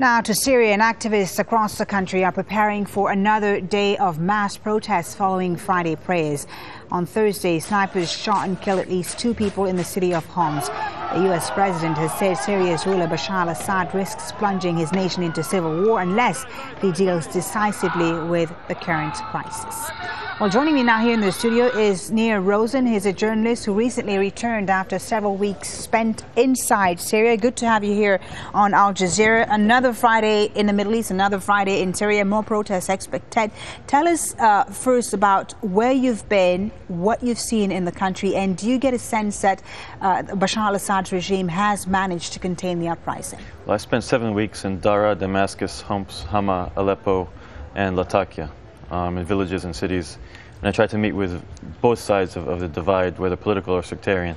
Now to Syria, and activists across the country are preparing for another day of mass protests following Friday prayers. On Thursday, snipers shot and killed at least 2 people in the city of Homs. The U.S. president has said Syria's ruler Bashar al-Assad risks plunging his nation into civil war unless he deals decisively with the current crisis. Well, joining me now here in the studio is Rosen. He's a journalist who recently returned after several weeks spent inside Syria. Good to have you here on Al Jazeera. Another Friday in the Middle East, another Friday in Syria, more protests expected. Tell us first about where you've been, what you've seen in the country, and do you get a sense that Bashar al-Assad's regime has managed to contain the uprising? Well, I spent 7 weeks in Dara, Damascus, Homs, Hama, Aleppo, and Latakia. In villages and cities, and I tried to meet with both sides of the divide, whether political or sectarian.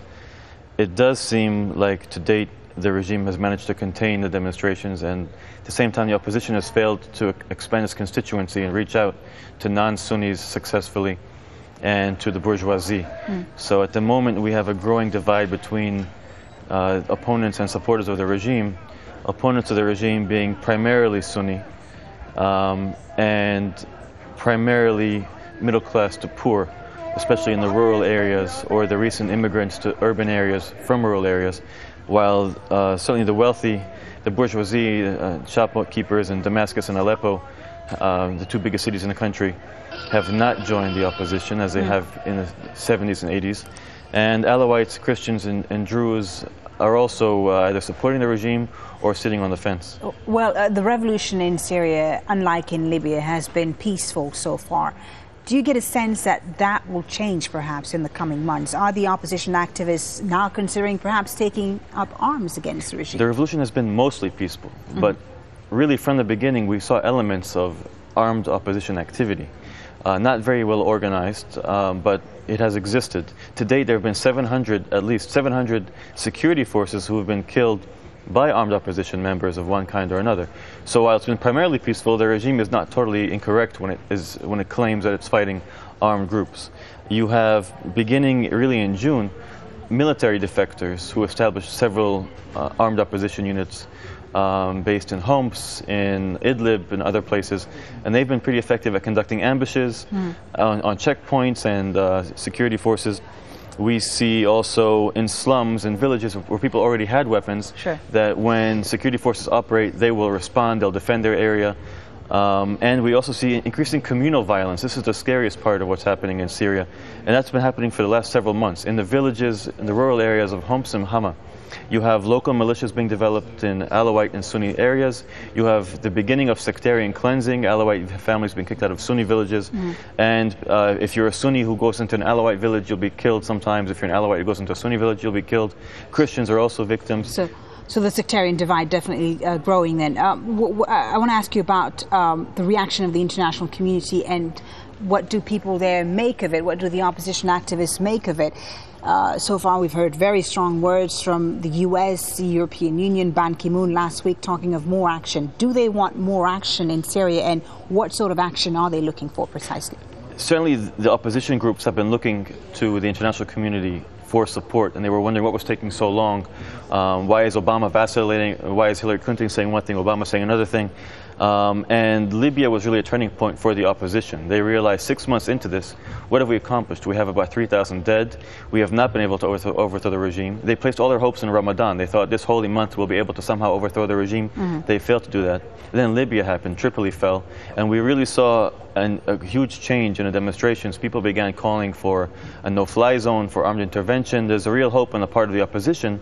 It does seem like to date the regime has managed to contain the demonstrations, and at the same time the opposition has failed to expand its constituency and reach out to non-Sunnis successfully and to the bourgeoisie. So at the moment we have a growing divide between opponents and supporters of the regime, opponents of the regime being primarily Sunni and primarily middle class to poor, especially in the rural areas, or the recent immigrants to urban areas from rural areas, while certainly the wealthy, the bourgeoisie, shopkeepers in Damascus and Aleppo, the 2 biggest cities in the country, have not joined the opposition as they have in the 70s and 80s. And Alawites, Christians and Druze are also either supporting the regime or sitting on the fence. Well, the revolution in Syria, unlike in Libya, has been peaceful so far. Do you get a sense that that will change perhaps in the coming months? Are the opposition activists now considering perhaps taking up arms against the regime? The revolution has been mostly peaceful, but really from the beginning we saw elements of armed opposition activity. Not very well organized, but it has existed. To date, there have been at least 700 security forces who have been killed by armed opposition members of one kind or another. So while it's been primarily peaceful, the regime is not totally incorrect when it claims that it's fighting armed groups. You have, beginning really in June, military defectors who established several armed opposition units based in Homs, in Idlib, and other places, and they've been pretty effective at conducting ambushes on checkpoints and security forces. We see also in slums and villages where people already had weapons, that when security forces operate, they will respond, they'll defend their area. And we also see increasing communal violence. This is the scariest part of what's happening in Syria, and that's been happening for the last several months. In the villages, in the rural areas of Homs and Hama, you have local militias being developed in Alawite and Sunni areas. You have the beginning of sectarian cleansing. Alawite families being kicked out of Sunni villages. And if you're a Sunni who goes into an Alawite village, you'll be killed sometimes. If you're an Alawite who goes into a Sunni village, you'll be killed. Christians are also victims. So the sectarian divide definitely growing then. I want to ask you about the reaction of the international community, and what do people there make of it? What do the opposition activists make of it? So far we've heard very strong words from the US, the European Union, Ban Ki-moon last week talking of more action. Do they want more action in Syria, and what sort of action are they looking for precisely? Certainly the opposition groups have been looking to the international community for support, and they were wondering what was taking so long. Why is Obama vacillating? Why is Hillary Clinton saying one thing, Obama saying another thing? And Libya was really a turning point for the opposition. They realized 6 months into this, what have we accomplished? We have about 3,000 dead. We have not been able to overthrow the regime. They placed all their hopes in Ramadan. They thought this holy month we'll be able to somehow overthrow the regime. They failed to do that. And then Libya happened, Tripoli fell, and we really saw a huge change in the demonstrations. People began calling for a no-fly zone, for armed intervention. There's a real hope on the part of the opposition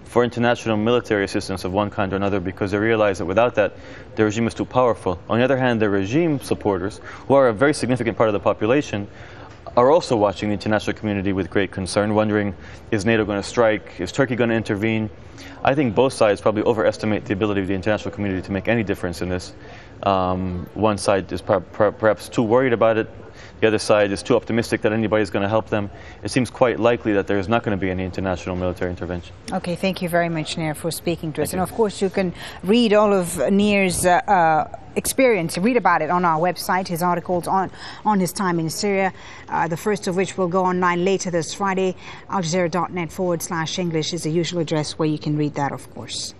for international military assistance of one kind or another, because they realize that without that, the regime is too powerful. On the other hand, the regime supporters, who are a very significant part of the population, are also watching the international community with great concern, wondering, is NATO going to strike? Is Turkey going to intervene? I think both sides probably overestimate the ability of the international community to make any difference in this. One side is perhaps too worried about it. The other side is too optimistic that anybody's going to help them. It seems quite likely that there is not going to be any international military intervention. Okay, thank you very much, Nir, for speaking to us. And of course, you can read all of Nir's experience, read about it on our website, his articles on his time in Syria, the first of which will go online later this Friday. aljazeera.net/English is the usual address where you can read that, of course.